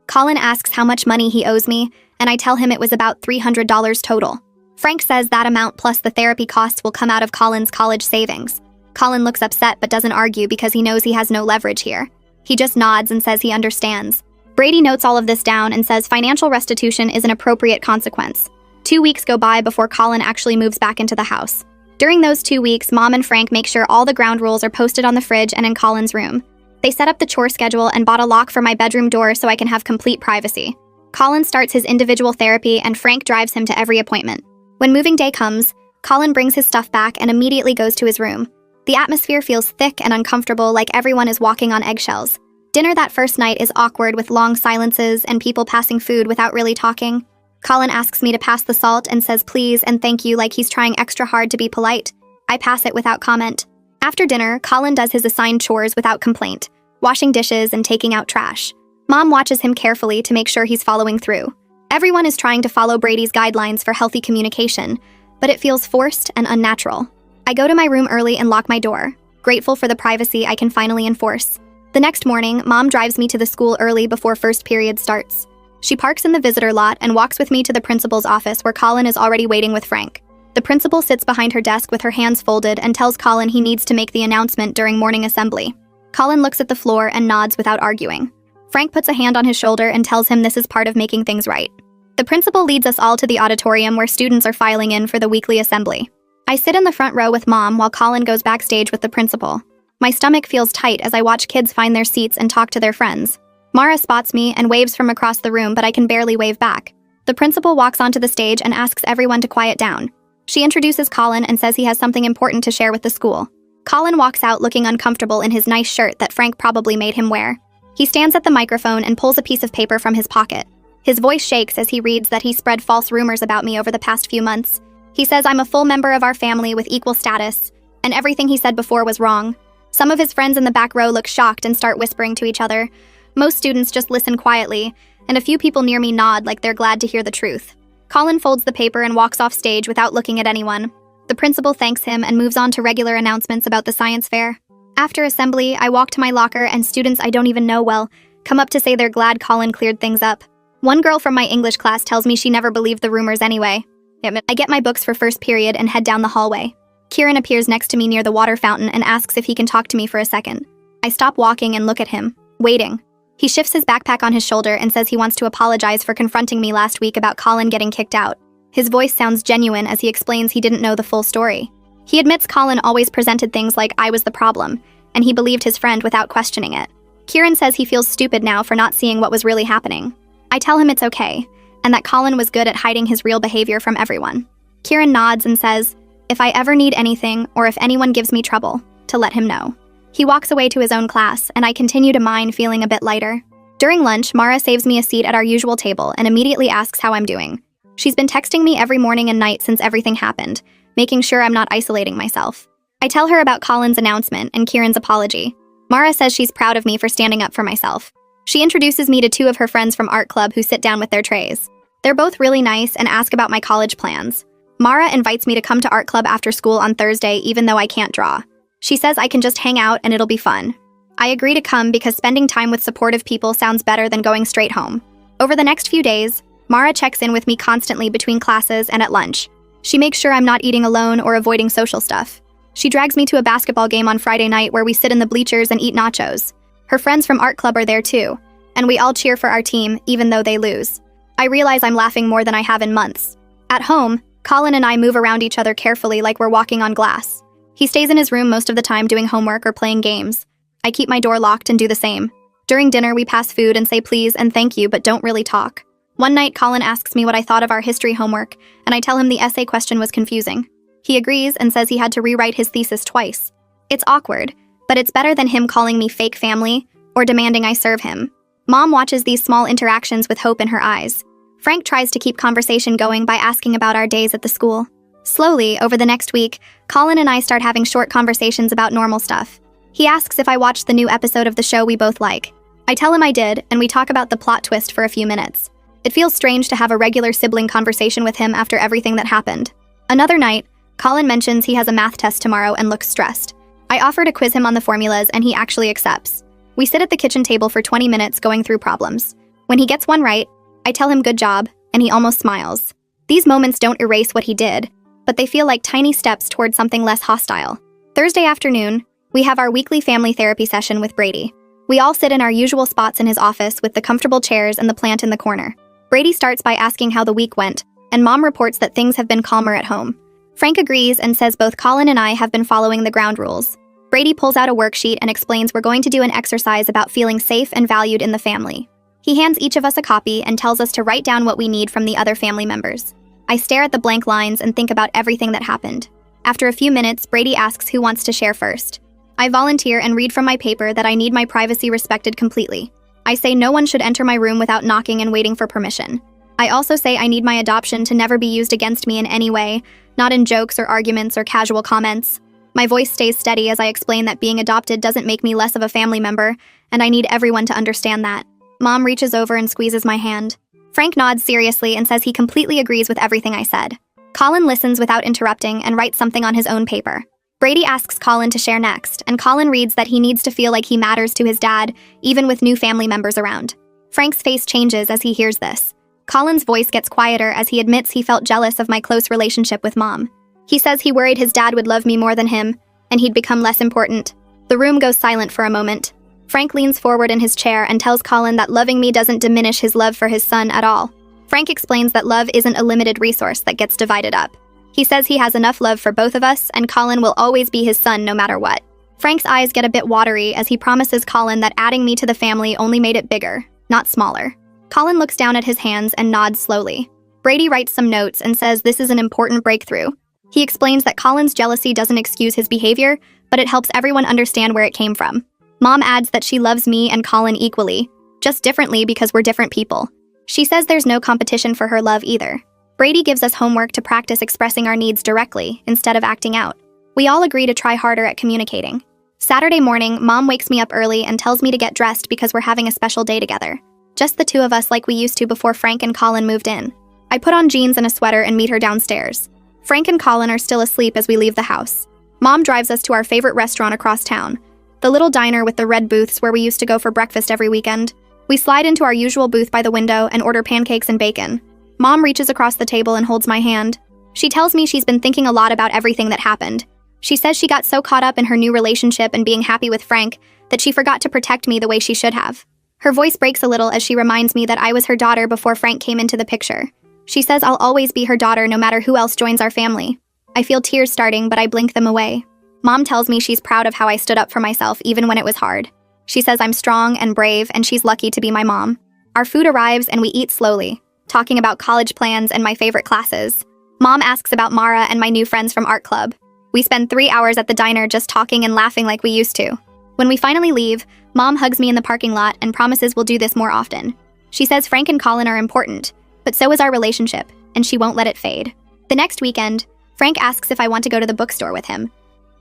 Colin asks how much money he owes me, and I tell him it was about $300 total. Frank says that amount plus the therapy costs will come out of Colin's college savings. Colin looks upset but doesn't argue because he knows he has no leverage here. He just nods and says he understands. Brady notes all of this down and says financial restitution is an appropriate consequence. 2 weeks go by before Colin actually moves back into the house. During those 2 weeks, Mom and Frank make sure all the ground rules are posted on the fridge and in Colin's room. They set up the chore schedule and bought a lock for my bedroom door so I can have complete privacy. Colin starts his individual therapy and Frank drives him to every appointment. When moving day comes, Colin brings his stuff back and immediately goes to his room. The atmosphere feels thick and uncomfortable, like everyone is walking on eggshells. Dinner that first night is awkward with long silences and people passing food without really talking. Colin asks me to pass the salt and says please and thank you like he's trying extra hard to be polite. I I pass it without comment. After dinner, Colin does his assigned chores without complaint, washing dishes and taking out trash. Mom watches him carefully to make sure he's following through. Everyone is trying to follow Brady's guidelines for healthy communication, but it feels forced and unnatural. I go to my room early and lock my door, grateful for the privacy I can finally enforce. The next morning, Mom drives me to the school early before first period starts. She parks in the visitor lot and walks with me to the principal's office where Colin is already waiting with Frank. The principal sits behind her desk with her hands folded and tells Colin he needs to make the announcement during morning assembly. Colin looks at the floor and nods without arguing. Frank puts a hand on his shoulder and tells him this is part of making things right. The principal leads us all to the auditorium where students are filing in for the weekly assembly. I sit in the front row with Mom while Colin goes backstage with the principal. My stomach feels tight as I watch kids find their seats and talk to their friends. Mara spots me and waves from across the room, but I can barely wave back. The principal walks onto the stage and asks everyone to quiet down. She introduces Colin and says he has something important to share with the school. Colin walks out looking uncomfortable in his nice shirt that Frank probably made him wear. He stands at the microphone and pulls a piece of paper from his pocket. His voice shakes as he reads that he spread false rumors about me over the past few months. He says I'm a full member of our family with equal status, and everything he said before was wrong. Some of his friends in the back row look shocked and start whispering to each other. Most students just listen quietly, and a few people near me nod like they're glad to hear the truth. Colin folds the paper and walks off stage without looking at anyone. The principal thanks him and moves on to regular announcements about the science fair. After assembly, I walk to my locker and students I don't even know well come up to say they're glad Colin cleared things up. One girl from my English class tells me she never believed the rumors anyway. I get my books for first period and head down the hallway. Kieran appears next to me near the water fountain and asks if he can talk to me for a second. I stop walking and look at him, waiting. He shifts his backpack on his shoulder and says he wants to apologize for confronting me last week about Colin getting kicked out. His voice sounds genuine as he explains he didn't know the full story. He admits Colin always presented things like I was the problem, and he believed his friend without questioning it. Kieran says he feels stupid now for not seeing what was really happening. I tell him it's okay, and that Colin was good at hiding his real behavior from everyone. Kieran nods and says, if I ever need anything or if anyone gives me trouble, to let him know. He walks away to his own class, and I continue to mine, feeling a bit lighter. During lunch, Mara saves me a seat at our usual table and immediately asks how I'm doing. She's been texting me every morning and night since everything happened, making sure I'm not isolating myself. I tell her about Colin's announcement and Kieran's apology. Mara says she's proud of me for standing up for myself. She introduces me to two of her friends from art club who sit down with their trays. They're both really nice and ask about my college plans. Mara invites me to come to art club after school on Thursday even though I can't draw. She says I can just hang out and it'll be fun. I agree to come because spending time with supportive people sounds better than going straight home. Over the next few days, Mara checks in with me constantly between classes and at lunch. She makes sure I'm not eating alone or avoiding social stuff. She drags me to a basketball game on Friday night where we sit in the bleachers and eat nachos. Her friends from art club are there too, and we all cheer for our team even though they lose. I realize I'm laughing more than I have in months. At home, Colin and I move around each other carefully like we're walking on glass. He stays in his room most of the time doing homework or playing games. I keep my door locked and do the same. During dinner, we pass food and say please and thank you, but don't really talk. One night, Colin asks me what I thought of our history homework, and I tell him the essay question was confusing. He agrees and says he had to rewrite his thesis twice. It's awkward, but it's better than him calling me fake family or demanding I serve him. Mom watches these small interactions with hope in her eyes. Frank tries to keep conversation going by asking about our days at the school. Slowly, over the next week, Colin and I start having short conversations about normal stuff. He asks if I watched the new episode of the show we both like. I tell him I did, and we talk about the plot twist for a few minutes. It feels strange to have a regular sibling conversation with him after everything that happened. Another night, Colin mentions he has a math test tomorrow and looks stressed. I offer to quiz him on the formulas, and he actually accepts. We sit at the kitchen table for 20 minutes going through problems. When he gets one right, I tell him good job, and he almost smiles. These moments don't erase what he did, but they feel like tiny steps towards something less hostile. Thursday afternoon, we have our weekly family therapy session with Brady. We all sit in our usual spots in his office with the comfortable chairs and the plant in the corner. Brady starts by asking how the week went, and Mom reports that things have been calmer at home. Frank agrees and says both Colin and I have been following the ground rules. Brady pulls out a worksheet and explains we're going to do an exercise about feeling safe and valued in the family. He hands each of us a copy and tells us to write down what we need from the other family members. I stare at the blank lines and think about everything that happened. After a few minutes, Brady asks who wants to share first. I volunteer and read from my paper that I need my privacy respected completely. I say no one should enter my room without knocking and waiting for permission. I also say I need my adoption to never be used against me in any way, not in jokes or arguments or casual comments. My voice stays steady as I explain that being adopted doesn't make me less of a family member, and I need everyone to understand that. Mom reaches over and squeezes my hand. Frank nods seriously and says he completely agrees with everything I said. Colin listens without interrupting and writes something on his own paper. Brady asks Colin to share next, and Colin reads that he needs to feel like he matters to his dad, even with new family members around. Frank's face changes as he hears this. Colin's voice gets quieter as he admits he felt jealous of my close relationship with Mom. He says he worried his dad would love me more than him, and he'd become less important. The room goes silent for a moment. Frank leans forward in his chair and tells Colin that loving me doesn't diminish his love for his son at all. Frank explains that love isn't a limited resource that gets divided up. He says he has enough love for both of us, and Colin will always be his son no matter what. Frank's eyes get a bit watery as he promises Colin that adding me to the family only made it bigger, not smaller. Colin looks down at his hands and nods slowly. Brady writes some notes and says this is an important breakthrough. He explains that Colin's jealousy doesn't excuse his behavior, but it helps everyone understand where it came from. Mom adds that she loves me and Colin equally, just differently because we're different people. She says there's no competition for her love either. Brady gives us homework to practice expressing our needs directly instead of acting out. We all agree to try harder at communicating. Saturday morning, Mom wakes me up early and tells me to get dressed because we're having a special day together. Just the two of us like we used to before Frank and Colin moved in. I put on jeans and a sweater and meet her downstairs. Frank and Colin are still asleep as we leave the house. Mom drives us to our favorite restaurant across town, the little diner with the red booths where we used to go for breakfast every weekend. We slide into our usual booth by the window and order pancakes and bacon. Mom reaches across the table and holds my hand. She tells me she's been thinking a lot about everything that happened. She says she got so caught up in her new relationship and being happy with Frank that she forgot to protect me the way she should have. Her voice breaks a little as she reminds me that I was her daughter before Frank came into the picture. She says I'll always be her daughter no matter who else joins our family. I feel tears starting, but I blink them away. Mom tells me she's proud of how I stood up for myself even when it was hard. She says I'm strong and brave and she's lucky to be my mom. Our food arrives and we eat slowly, talking about college plans and my favorite classes. Mom asks about Mara and my new friends from art club. We spend 3 hours at the diner just talking and laughing like we used to. When we finally leave, Mom hugs me in the parking lot and promises we'll do this more often. She says Frank and Colin are important, but so is our relationship, and she won't let it fade. The next weekend, Frank asks if I want to go to the bookstore with him.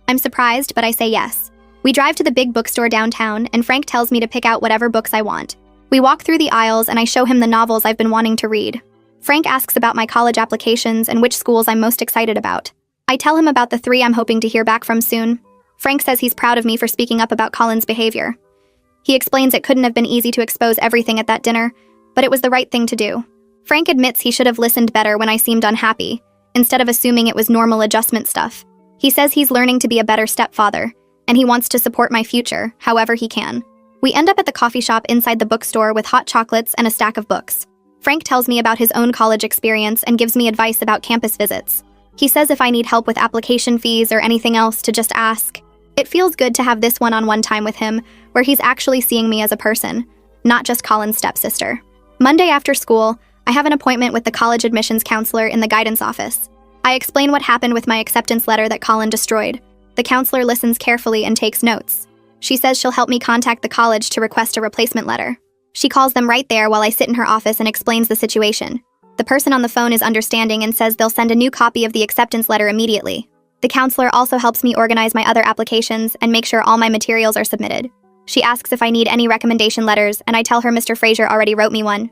I'm surprised, but I say yes. We drive to the big bookstore downtown, and Frank tells me to pick out whatever books I want. We walk through the aisles, and I show him the novels I've been wanting to read. Frank asks about my college applications and which schools I'm most excited about. I tell him about the 3 I'm hoping to hear back from soon. Frank says he's proud of me for speaking up about Colin's behavior. He explains it couldn't have been easy to expose everything at that dinner, but it was the right thing to do. Frank admits he should have listened better when I seemed unhappy, instead of assuming it was normal adjustment stuff. He says he's learning to be a better stepfather, and he wants to support my future, however he can. We end up at the coffee shop inside the bookstore with hot chocolates and a stack of books. Frank tells me about his own college experience and gives me advice about campus visits. He says if I need help with application fees or anything else to just ask. It feels good to have this one-on-one time with him, where he's actually seeing me as a person, not just Colin's stepsister. Monday after school, I have an appointment with the college admissions counselor in the guidance office. I explain what happened with my acceptance letter that Colin destroyed. The counselor listens carefully and takes notes. She says she'll help me contact the college to request a replacement letter. She calls them right there while I sit in her office and explains the situation. The person on the phone is understanding and says they'll send a new copy of the acceptance letter immediately. The counselor also helps me organize my other applications and make sure all my materials are submitted. She asks if I need any recommendation letters, and I tell her Mr. Fraser already wrote me one.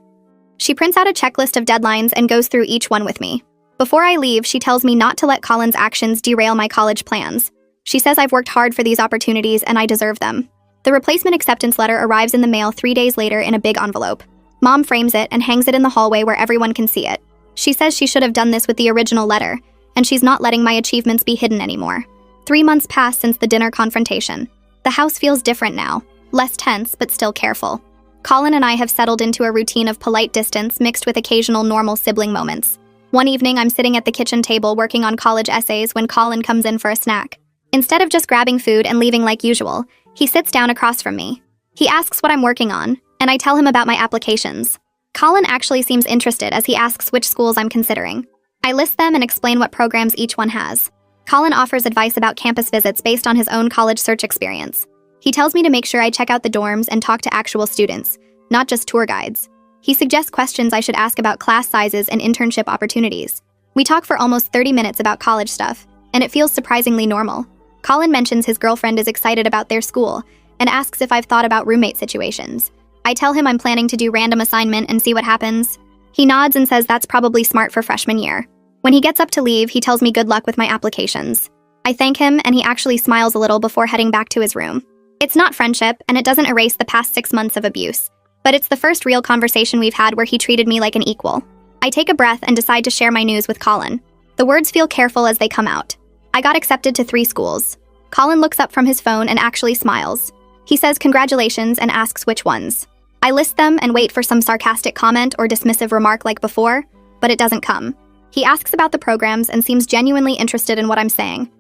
She prints out a checklist of deadlines and goes through each one with me. Before I leave, she tells me not to let Colin's actions derail my college plans. She says I've worked hard for these opportunities and I deserve them. The replacement acceptance letter arrives in the mail 3 days later in a big envelope. Mom frames it and hangs it in the hallway where everyone can see it. She says she should have done this with the original letter, and she's not letting my achievements be hidden anymore. 3 months pass since the dinner confrontation. The house feels different now, less tense but still careful. Colin and I have settled into a routine of polite distance mixed with occasional normal sibling moments. One evening, I'm sitting at the kitchen table working on college essays when Colin comes in for a snack. Instead of just grabbing food and leaving like usual, he sits down across from me. He asks what I'm working on, and I tell him about my applications. Colin actually seems interested as he asks which schools I'm considering. I list them and explain what programs each one has. Colin offers advice about campus visits based on his own college search experience. He tells me to make sure I check out the dorms and talk to actual students, not just tour guides. He suggests questions I should ask about class sizes and internship opportunities. We talk for almost 30 minutes about college stuff, and it feels surprisingly normal. Colin mentions his girlfriend is excited about their school and asks if I've thought about roommate situations. I tell him I'm planning to do random assignment and see what happens. He nods and says that's probably smart for freshman year. When he gets up to leave, he tells me good luck with my applications. I thank him, and he actually smiles a little before heading back to his room. It's not friendship, and it doesn't erase the past 6 months of abuse. But it's the first real conversation we've had where he treated me like an equal. I take a breath and decide to share my news with Colin. The words feel careful as they come out. I got accepted to 3 schools. Colin looks up from his phone and actually smiles. He says congratulations and asks which ones. I list them and wait for some sarcastic comment or dismissive remark like before, but it doesn't come. He asks about the programs and seems genuinely interested in what I'm saying.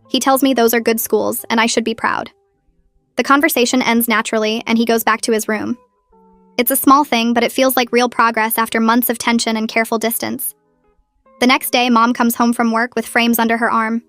He tells me those are good schools and I should be proud. The conversation ends naturally and he goes back to his room. It's a small thing, but it feels like real progress after months of tension and careful distance. The next day, Mom comes home from work with frames under her arm.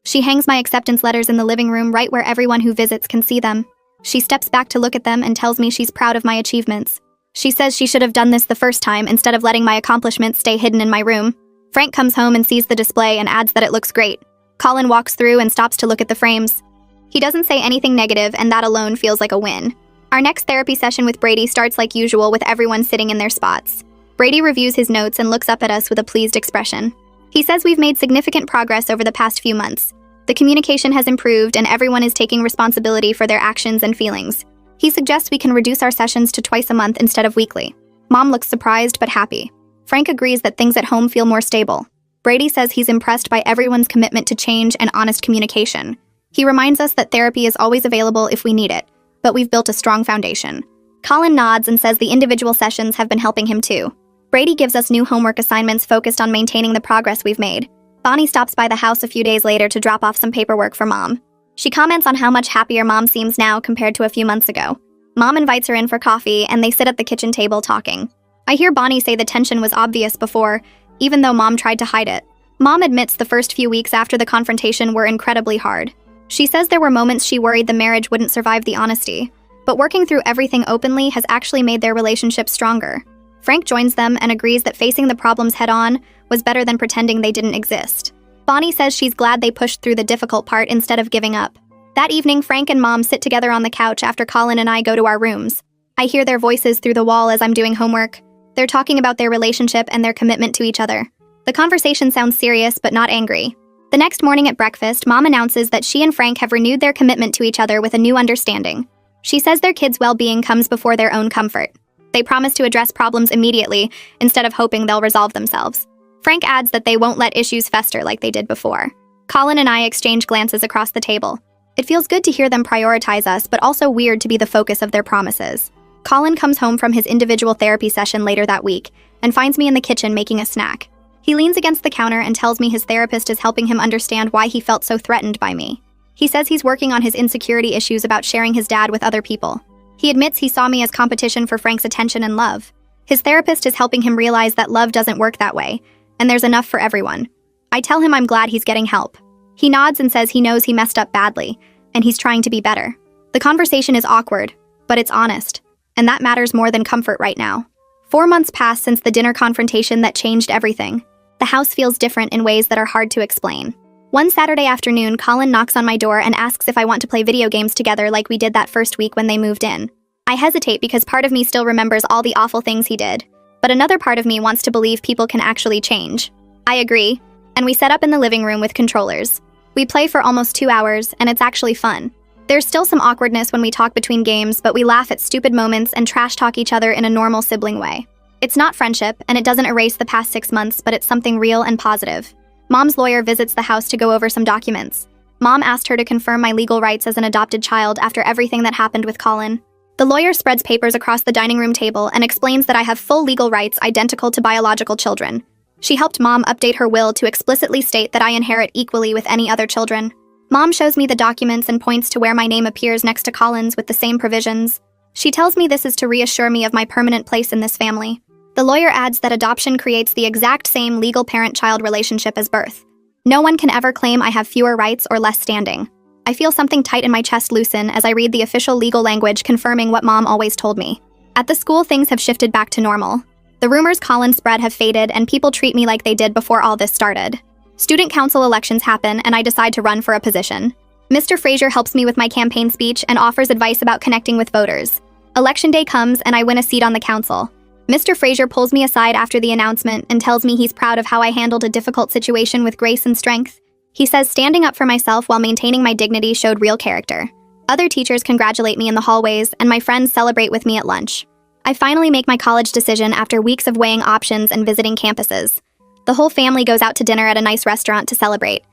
She hangs my acceptance letters in the living room right where everyone who visits can see them. She steps back to look at them and tells me she's proud of my achievements. She says she should have done this the first time instead of letting my accomplishments stay hidden in my room. Frank comes home and sees the display and adds that it looks great. Colin walks through and stops to look at the frames. He doesn't say anything negative, and that alone feels like a win. Our next therapy session with Brady starts like usual with everyone sitting in their spots. Brady reviews his notes and looks up at us with a pleased expression. He says we've made significant progress over the past few months. The communication has improved and everyone is taking responsibility for their actions and feelings. He suggests we can reduce our sessions to twice a month instead of weekly. Mom looks surprised but happy. Frank agrees that things at home feel more stable. Brady says he's impressed by everyone's commitment to change and honest communication. He reminds us that therapy is always available if we need it, but we've built a strong foundation. Colin nods and says the individual sessions have been helping him too. Brady gives us new homework assignments focused on maintaining the progress we've made. Bonnie stops by the house a few days later to drop off some paperwork for Mom. She comments on how much happier Mom seems now compared to a few months ago. Mom invites her in for coffee, and they sit at the kitchen table talking. I hear Bonnie say the tension was obvious before, even though Mom tried to hide it. Mom admits the first few weeks after the confrontation were incredibly hard. She says there were moments she worried the marriage wouldn't survive the honesty, but working through everything openly has actually made their relationship stronger. Frank joins them and agrees that facing the problems head-on was better than pretending they didn't exist. Bonnie says she's glad they pushed through the difficult part instead of giving up. That evening, Frank and Mom sit together on the couch after Colin and I go to our rooms. I hear their voices through the wall as I'm doing homework. They're talking about their relationship and their commitment to each other. The conversation sounds serious but not angry. The next morning at breakfast, Mom announces that she and Frank have renewed their commitment to each other with a new understanding. She says their kids' well-being comes before their own comfort. They promise to address problems immediately instead of hoping they'll resolve themselves. Frank adds that they won't let issues fester like they did before. Colin and I exchange glances across the table. It feels good to hear them prioritize us, but also weird to be the focus of their promises. Colin comes home from his individual therapy session later that week and finds me in the kitchen making a snack. He leans against the counter and tells me his therapist is helping him understand why he felt so threatened by me. He says he's working on his insecurity issues about sharing his dad with other people. He admits he saw me as competition for Frank's attention and love. His therapist is helping him realize that love doesn't work that way, and there's enough for everyone. I tell him I'm glad he's getting help. He nods and says he knows he messed up badly, and he's trying to be better. The conversation is awkward, but it's honest, and that matters more than comfort right now. 4 months pass since the dinner confrontation that changed everything. The house feels different in ways that are hard to explain. One Saturday afternoon, Colin knocks on my door and asks if I want to play video games together like we did that first week when they moved in. I hesitate because part of me still remembers all the awful things he did, but another part of me wants to believe people can actually change. I agree, and we set up in the living room with controllers. We play for almost 2 hours, and it's actually fun. There's still some awkwardness when we talk between games, but we laugh at stupid moments and trash talk each other in a normal sibling way. It's not friendship, and it doesn't erase the past 6 months, but it's something real and positive. Mom's lawyer visits the house to go over some documents. Mom asked her to confirm my legal rights as an adopted child after everything that happened with Colin. The lawyer spreads papers across the dining room table and explains that I have full legal rights identical to biological children. She helped Mom update her will to explicitly state that I inherit equally with any other children. Mom shows me the documents and points to where my name appears next to Colin's with the same provisions. She tells me this is to reassure me of my permanent place in this family. The lawyer adds that adoption creates the exact same legal parent-child relationship as birth. No one can ever claim I have fewer rights or less standing. I feel something tight in my chest loosen as I read the official legal language confirming what Mom always told me. At the school, things have shifted back to normal. The rumors Colin spread have faded, and people treat me like they did before all this started. Student council elections happen, and I decide to run for a position. Mr. Fraser helps me with my campaign speech and offers advice about connecting with voters. Election day comes and I win a seat on the council. Mr. Fraser pulls me aside after the announcement and tells me he's proud of how I handled a difficult situation with grace and strength. He says standing up for myself while maintaining my dignity showed real character. Other teachers congratulate me in the hallways, and my friends celebrate with me at lunch. I finally make my college decision after weeks of weighing options and visiting campuses. The whole family goes out to dinner at a nice restaurant to celebrate.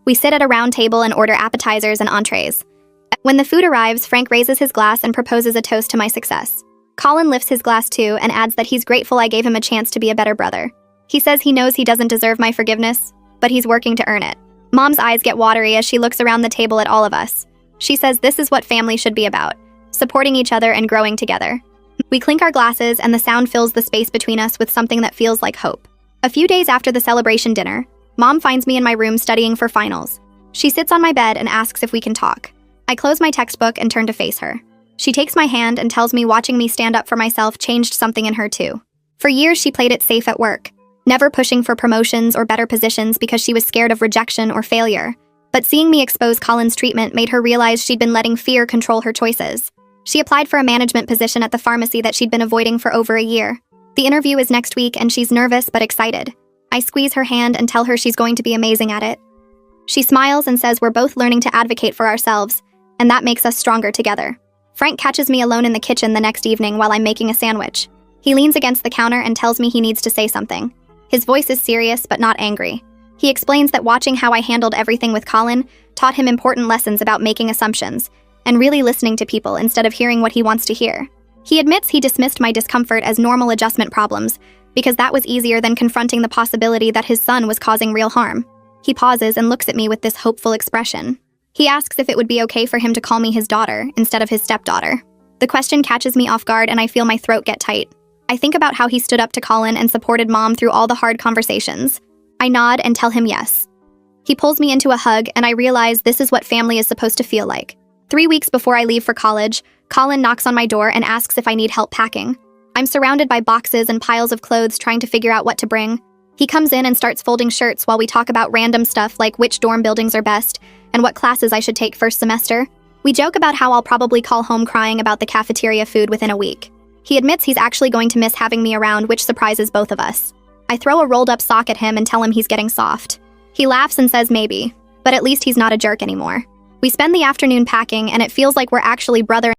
We sit at a round table and order appetizers and entrees. When the food arrives, Frank raises his glass and proposes a toast to my success. Colin lifts his glass too and adds that he's grateful I gave him a chance to be a better brother. He says he knows he doesn't deserve my forgiveness, but he's working to earn it. Mom's eyes get watery as she looks around the table at all of us. She says this is what family should be about, supporting each other and growing together. We clink our glasses and the sound fills the space between us with something that feels like hope. A few days after the celebration dinner, Mom finds me in my room studying for finals. She sits on my bed and asks if we can talk. I close my textbook and turn to face her. She takes my hand and tells me watching me stand up for myself changed something in her too. For years, she played it safe at work, never pushing for promotions or better positions because she was scared of rejection or failure. But seeing me expose Colin's treatment made her realize she'd been letting fear control her choices. She applied for a management position at the pharmacy that she'd been avoiding for over a year. The interview is next week and she's nervous but excited. I squeeze her hand and tell her she's going to be amazing at it. She smiles and says we're both learning to advocate for ourselves, and that makes us stronger together. Frank catches me alone in the kitchen the next evening while I'm making a sandwich. He leans against the counter and tells me he needs to say something. His voice is serious but not angry. He explains that watching how I handled everything with Colin taught him important lessons about making assumptions and really listening to people instead of hearing what he wants to hear. He admits he dismissed my discomfort as normal adjustment problems because that was easier than confronting the possibility that his son was causing real harm. He pauses and looks at me with this hopeful expression. He asks if it would be okay for him to call me his daughter instead of his stepdaughter. The question catches me off guard and I feel my throat get tight. I think about how he stood up to Colin and supported Mom through all the hard conversations. I nod and tell him yes. He pulls me into a hug and I realize this is what family is supposed to feel like. 3 weeks before I leave for college, Colin knocks on my door and asks if I need help packing. I'm surrounded by boxes and piles of clothes trying to figure out what to bring. He comes in and starts folding shirts while we talk about random stuff like which dorm buildings are best and what classes I should take first semester. We joke about how I'll probably call home crying about the cafeteria food within a week. He admits he's actually going to miss having me around, which surprises both of us. I throw a rolled up sock at him and tell him he's getting soft. He laughs and says maybe, but at least he's not a jerk anymore. We spend the afternoon packing and it feels like we're actually brother